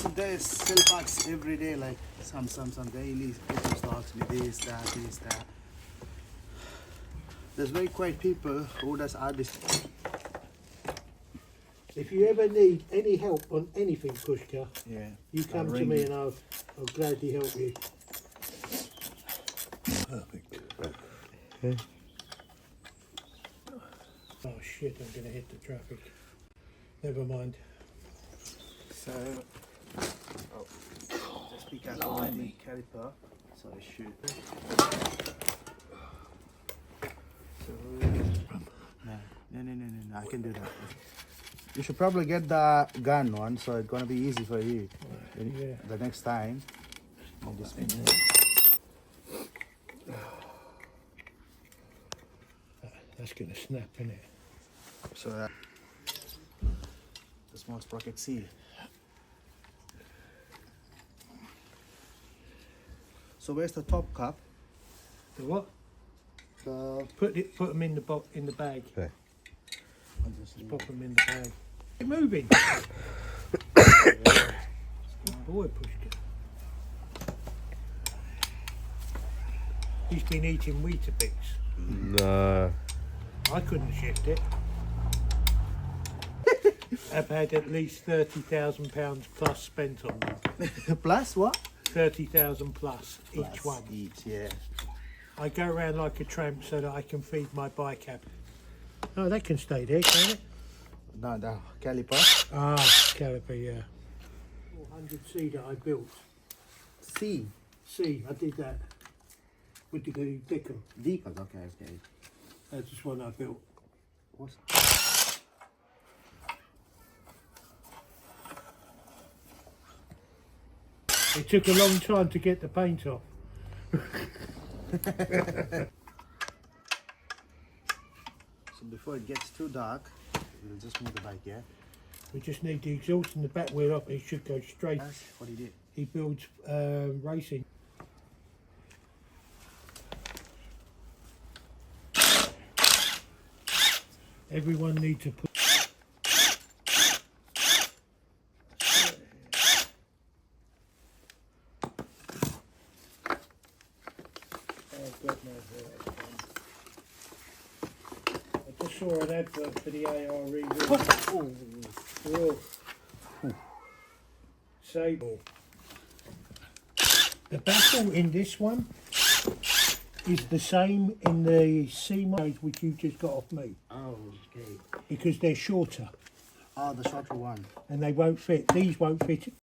they sell parts every day, like some daily people stocks with this, that. There's very quiet people who does RD. If you ever need any help on anything, Pushka, Yeah. you come to me and I'll gladly help you. Perfect. Okay. Oh shit, I'm going to hit the traffic. Never mind. So, just be careful with the caliper. So I shoot. So, no, I can do that. You should probably get the gun one, so it's gonna be easy for you. Yeah. The next time. You just That's going to snap, isn't it? so the small sprocket seal. So where's the top cap? The what? The Put them in the bag. Okay. Just pop them in the bag. Keep moving. Good boy, Pushka. He's been eating Weetabix. No. I couldn't shift it. I've had at least £30,000 plus spent on them. plus what? 30,000 plus each Plus one. Each, yeah. I go around like a tramp so that I can feed my bicap. Oh, that can stay there, can it? No, the caliper. Ah, caliper, yeah. 400C that I built. C. C, I did that with the Dicker. Deepak, okay. That's just one I built. What's It took a long time to get the paint off. So before it gets too dark, we'll just move the bike, yeah? We just need the exhaust and the back wheel up. It should go straight. What he did? He builds racing. Everyone needs to put. I just saw an advert for the ARE. Oh. Sable. The baffle in this one is the same in the C modes which you just got off me, Oh, okay. because they're shorter Oh, the shorter one. and they won't fit. These won't fit